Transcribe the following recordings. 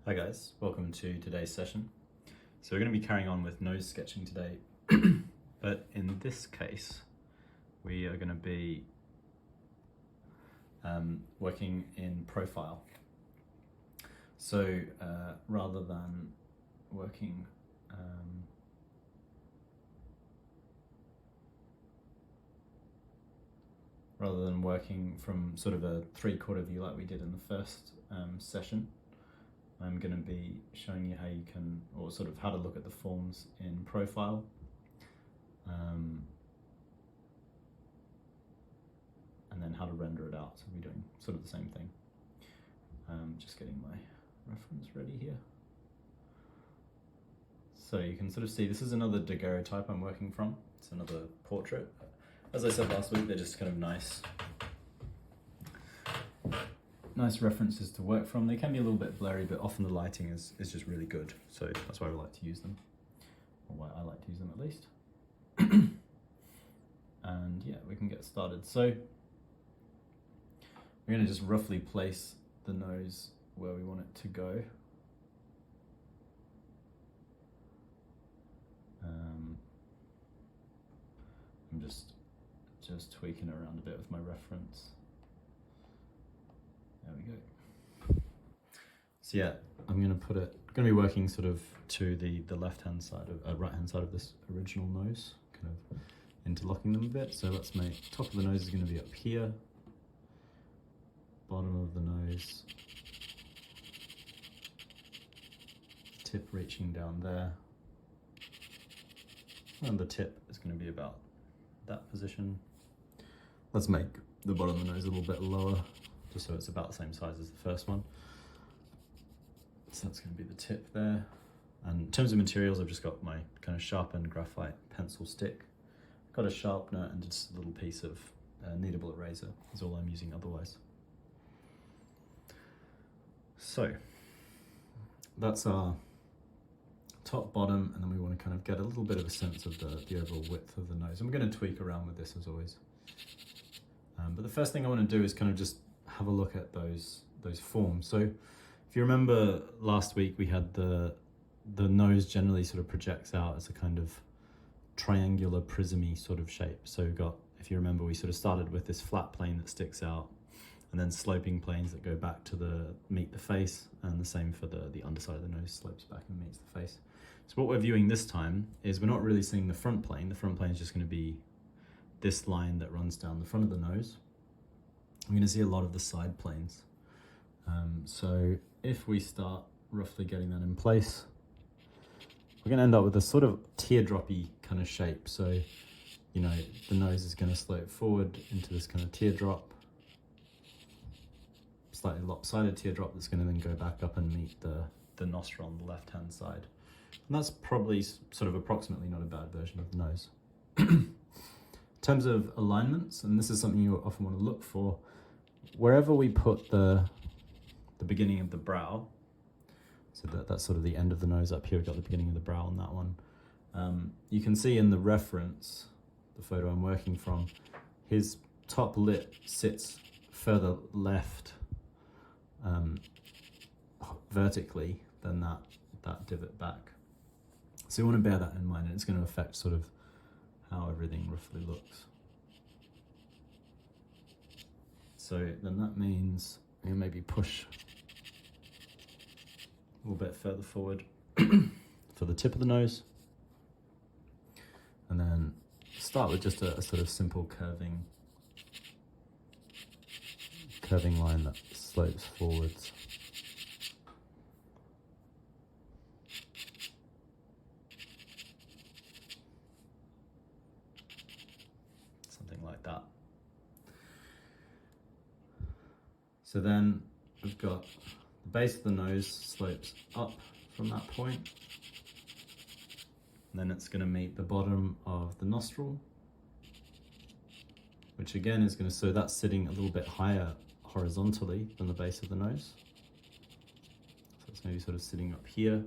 Hi guys, welcome to today's session. So we're going to be carrying on with nose sketching today, but in this case we are going to be working in profile. So rather than working from sort of a 3/4 view like we did in the first session, I'm going to be showing you how you can, or sort of how to look at the forms in profile. And then how to render it out. So we're doing sort of the same thing. Just getting my reference ready here. So you can sort of see this is another daguerreotype I'm working from. It's another portrait. As I said last week, they're just kind of nice references to work from. They can be a little bit blurry, but often the lighting is just really good. So that's why we like to use them, or why I like to use them at least. And yeah, we can get started. So we're going to just roughly place the nose where we want it to go. I'm just tweaking around a bit with my reference. There we go. So yeah, I'm going to be working sort of to the left-hand side of, right-hand side of this original nose, kind of interlocking them a bit. So let's make, top of the nose is going to be up here, bottom of the nose, tip reaching down there, and the tip is going to be about that position. Let's make the bottom of the nose a little bit lower, just so it's about the same size as the first one. So that's going to be the tip there. And in terms of materials, I've just got my kind of sharpened graphite pencil stick. Got a sharpener and just a little piece of Kneadable eraser is all I'm using otherwise. So that's our top, bottom, and then we want to kind of get a little bit of a sense of the overall width of the nose. And we're going to tweak around with this as always. But the first thing I want to do is kind of just have a look at those forms. So if you remember last week, we had the nose generally sort of projects out as a kind of triangular prismy sort of shape. So we've got, if you remember, we sort of started with this flat plane that sticks out, and then sloping planes that go back to meet the face, and the same for the underside of the nose slopes back and meets the face. So what we're viewing this time is we're not really seeing the front plane. The front plane is just going to be this line that runs down the front of the nose. I'm going to see a lot of the side planes. So if we start roughly getting that in place, we're going to end up with a sort of teardroppy kind of shape. So, you know, the nose is going to slope forward into this kind of teardrop, slightly lopsided teardrop that's going to then go back up and meet the nostril on the left-hand side. And that's probably sort of approximately not a bad version of the nose. In terms of alignments, and this is something you often want to look for, wherever we put the beginning of the brow, so that's sort of the end of the nose up here, we've got the beginning of the brow on that one. You can see in the reference, the photo I'm working from, his top lip sits further left vertically than that divot back. So you want to bear that in mind, and it's going to affect sort of how everything roughly looks. So then that means you maybe push a little bit further forward for the tip of the nose, and then start with just a sort of simple curving line that slopes forwards. Something like that. So then we've got the base of the nose slopes up from that point. And then it's going to meet the bottom of the nostril, which again is going to, so that's sitting a little bit higher horizontally than the base of the nose. So it's maybe sort of sitting up here.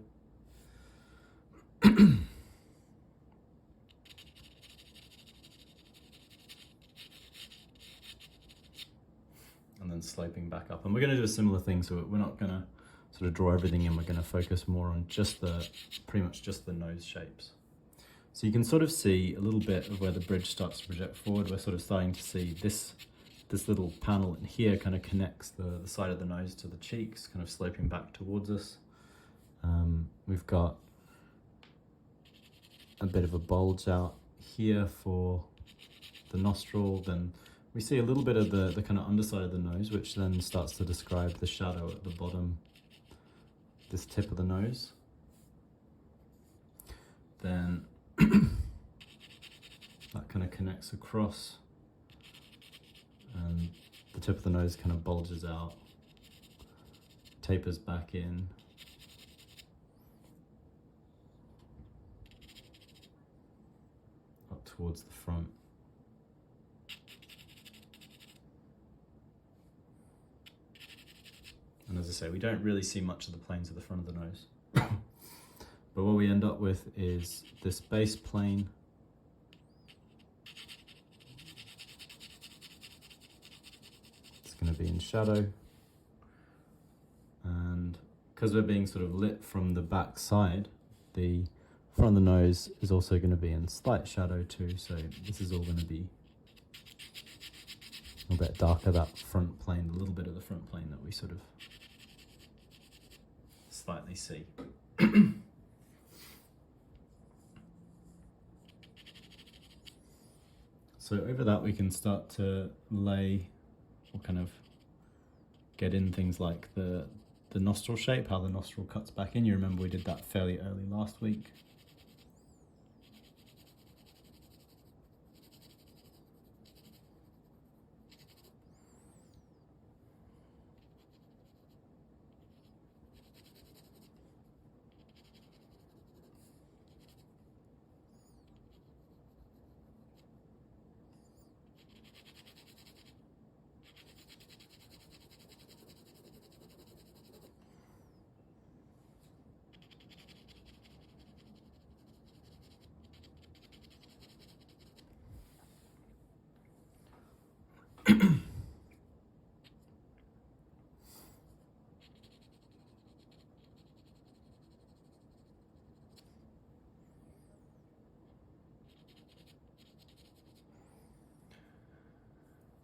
And then sloping back up. And we're going to do a similar thing, so we're not going to sort of draw everything in, we're going to focus more on just pretty much just the nose shapes. So you can sort of see a little bit of where the bridge starts to project forward. We're sort of starting to see this little panel in here kind of connects the side of the nose to the cheeks, kind of sloping back towards us. We've got a bit of a bulge out here for the nostril. Then we see a little bit of the kind of underside of the nose, which then starts to describe the shadow at the bottom, this tip of the nose. Then that kind of connects across, and the tip of the nose kind of bulges out, tapers back in. Up towards the front. And as I say, we don't really see much of the planes at the front of the nose. But what we end up with is this base plane. It's going to be in shadow. And because we're being sort of lit from the back side, the front of the nose is also going to be in slight shadow too. So this is all going to be a bit darker, that front plane, a little bit of the front plane that we sort of slightly see. So over that we can start to lay or kind of get in things like the nostril shape, how the nostril cuts back in. You remember we did that fairly early last week.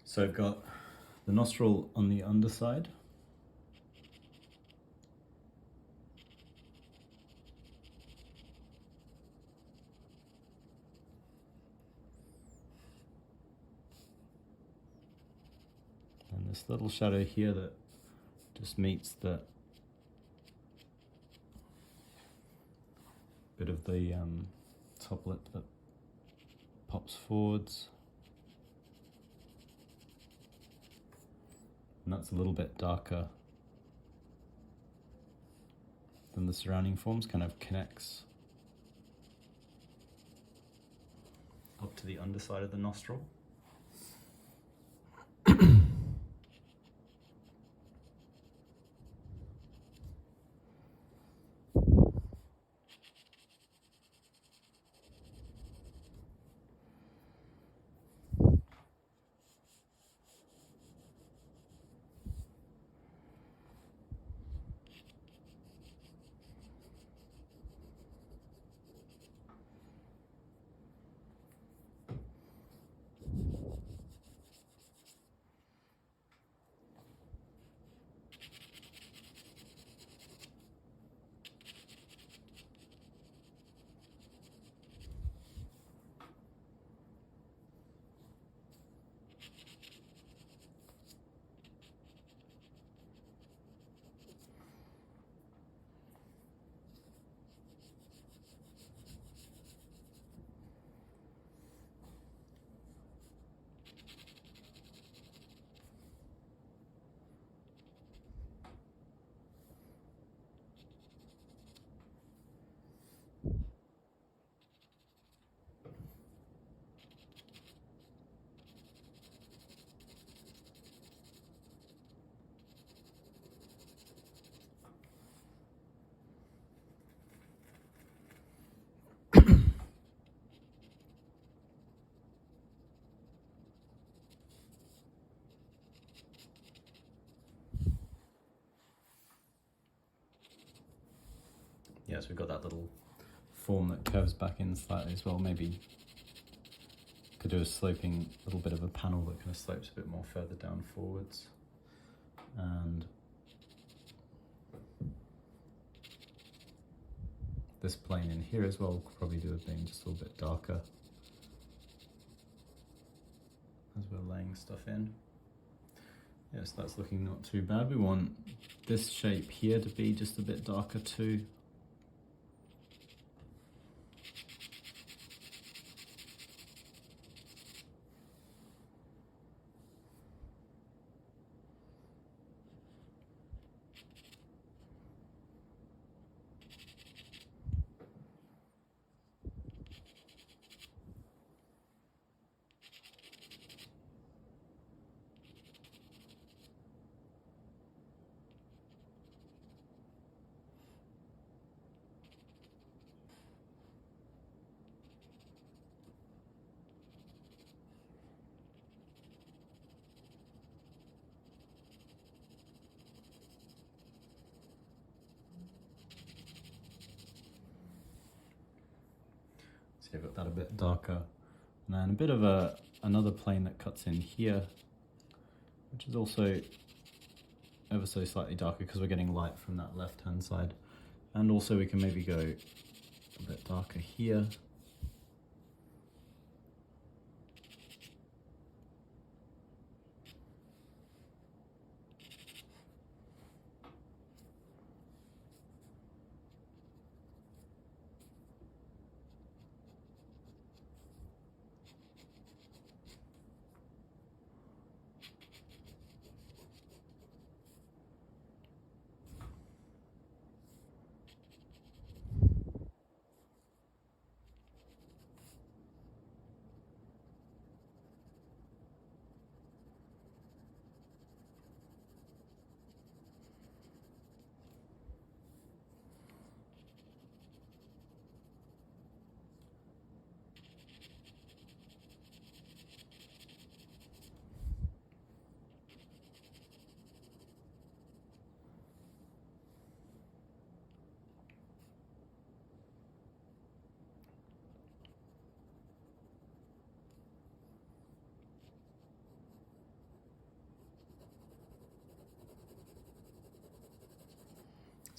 So I've got the nostril on the underside. And this little shadow here that just meets the bit of the top lip that pops forwards. And that's a little bit darker than the surrounding forms, kind of connects up to the underside of the nostril. Yeah, so we've got that little form that curves back in slightly as well. Maybe could do a sloping little bit of a panel that kind of slopes a bit more further down forwards. And this plane in here as well could probably do with being just a little bit darker as we're laying stuff in. Yes, that's looking not too bad. We want this shape here to be just a bit darker too. So you've got that a bit darker. And then a bit of another plane that cuts in here, which is also ever so slightly darker because we're getting light from that left-hand side. And also we can maybe go a bit darker here.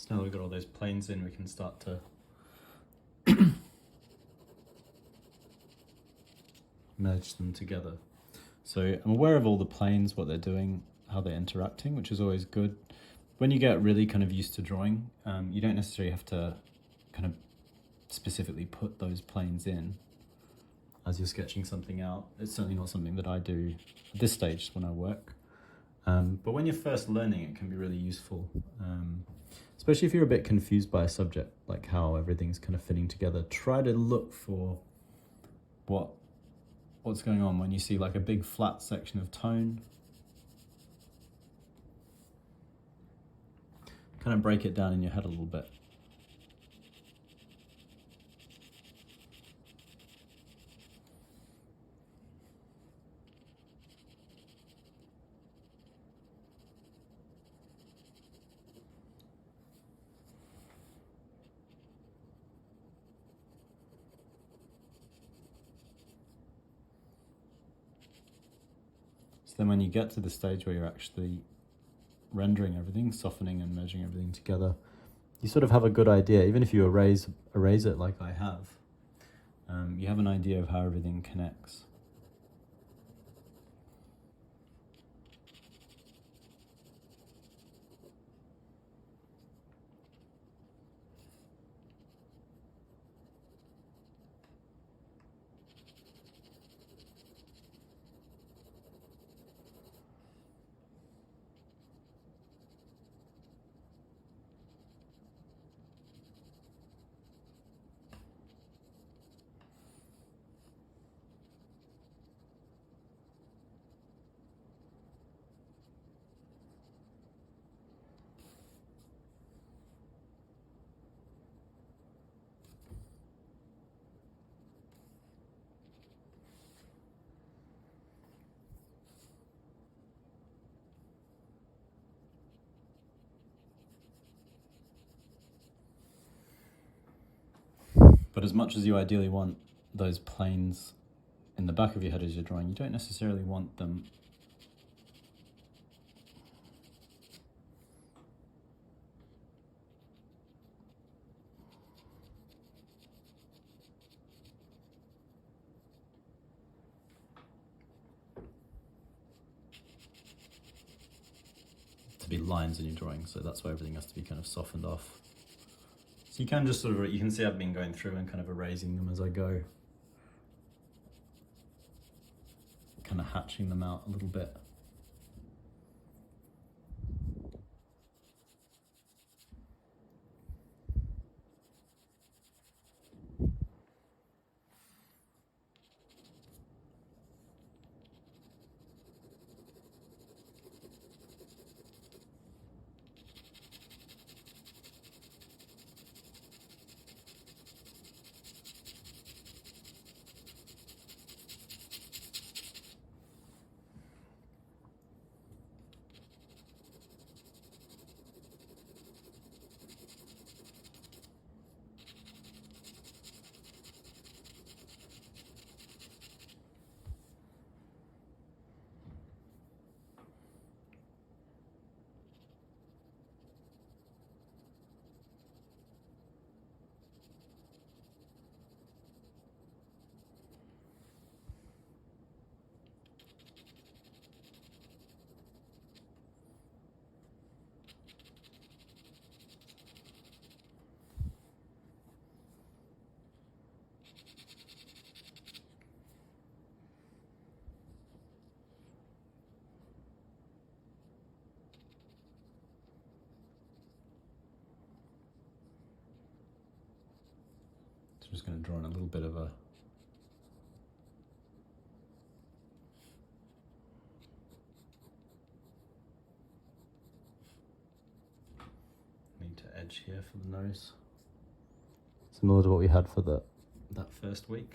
So now that we've got all those planes in, we can start to merge them together. So I'm aware of all the planes, what they're doing, how they're interacting, which is always good. When you get really kind of used to drawing, you don't necessarily have to kind of specifically put those planes in as you're sketching something out. It's certainly not something that I do at this stage when I work. But when you're first learning, it can be really useful. Especially if you're a bit confused by a subject, like how everything's kind of fitting together. Try to look for what's going on when you see like a big flat section of tone. Kind of break it down in your head a little bit. Then when you get to the stage where you're actually rendering everything, softening and merging everything together, you sort of have a good idea. Even if you erase it like I have, you have an idea of how everything connects. But as much as you ideally want those planes in the back of your head as you're drawing, you don't necessarily want them to be lines in your drawing, so that's why everything has to be kind of softened off. So you can just sort of, you can see I've been going through and kind of erasing them as I go, kind of hatching them out a little bit. I'm just going to draw in a little bit of a need to edge here for the nose, similar to what we had for that first week.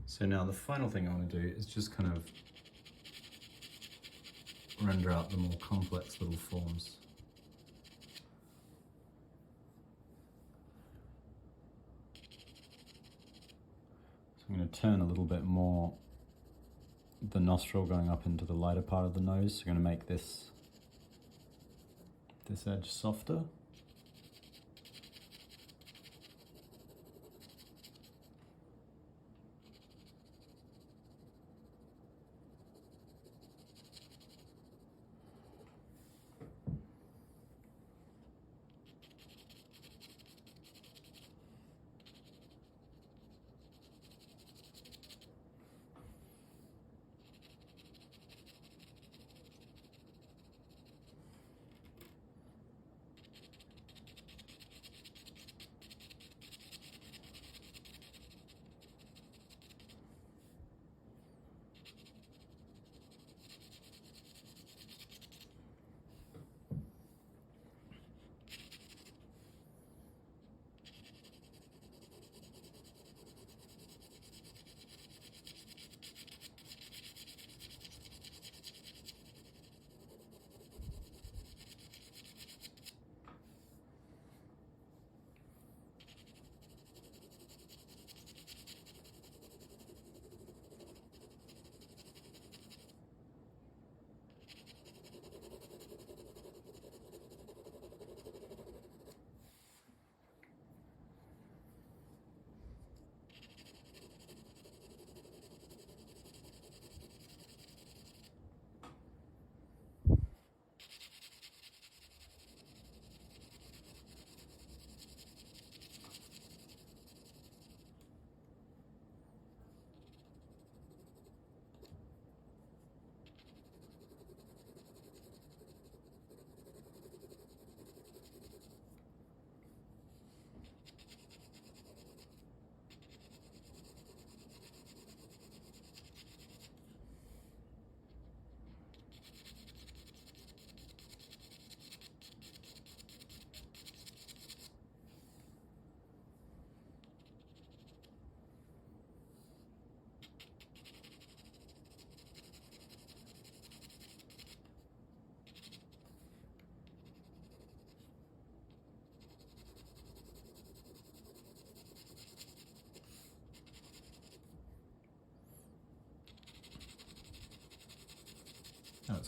So now the final thing I want to do is just kind of render out the more complex little forms. So I'm going to turn a little bit more the nostril going up into the lighter part of the nose. So I'm going to make this edge softer.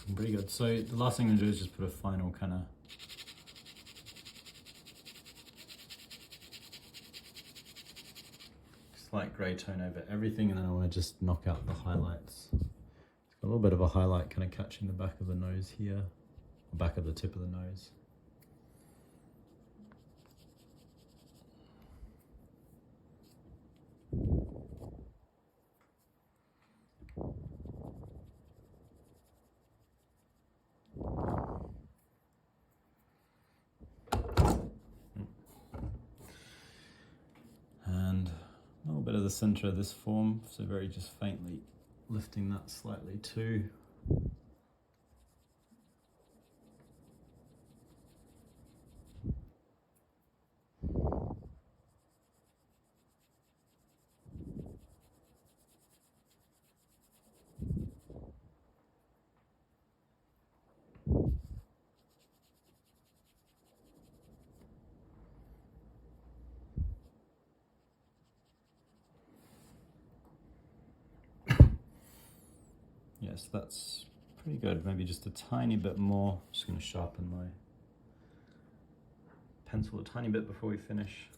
looking pretty good. So the last thing I'm gonna do is just put a final kind of slight grey tone over everything, and then I want to just knock out the highlights. It's got a little bit of a highlight kind of catching the back of the nose here, or back of the tip of the nose. And a little bit of the center of this form, so very just faintly lifting that slightly too. Yes, that's pretty good. Maybe just a tiny bit more. Just going to sharpen my pencil a tiny bit before we finish.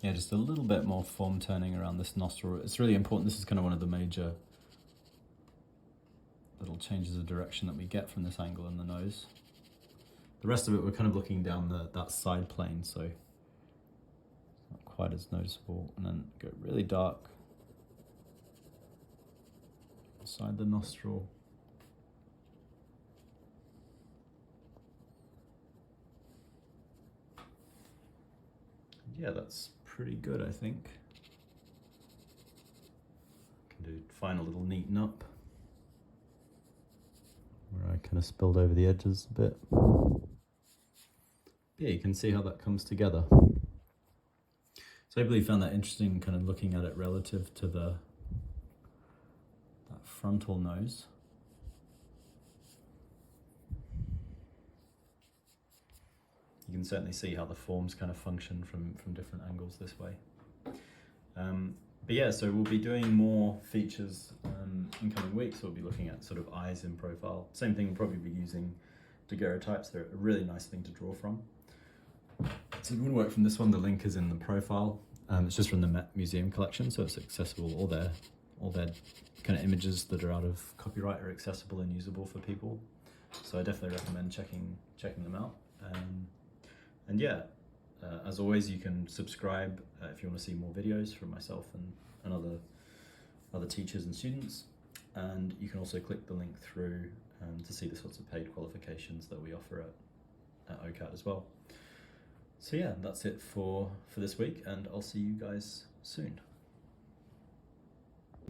Yeah, just a little bit more form turning around this nostril. It's really important. This is kind of one of the major little changes of direction that we get from this angle in the nose. The rest of it, we're kind of looking down that side plane, so not quite as noticeable. And then go really dark inside the nostril. Yeah, that's pretty good, I think. Can do final little neaten up where I kind of spilled over the edges a bit. Yeah, you can see how that comes together. So hopefully you found that interesting, kind of looking at it relative to that frontal nose. You can certainly see how the forms kind of function from different angles this way. But yeah, so we'll be doing more features in coming weeks. We'll be looking at sort of eyes in profile. Same thing, we'll probably be using daguerreotypes. They're a really nice thing to draw from. So if you want to work from this one, the link is in the profile. It's just from the Met Museum collection, so it's accessible. All their kind of images that are out of copyright are accessible and usable for people. So I definitely recommend checking them out. And yeah, as always, you can subscribe if you want to see more videos from myself and other teachers and students. And you can also click the link through to see the sorts of paid qualifications that we offer at OCAD as well. So yeah, that's it for this week, and I'll see you guys soon.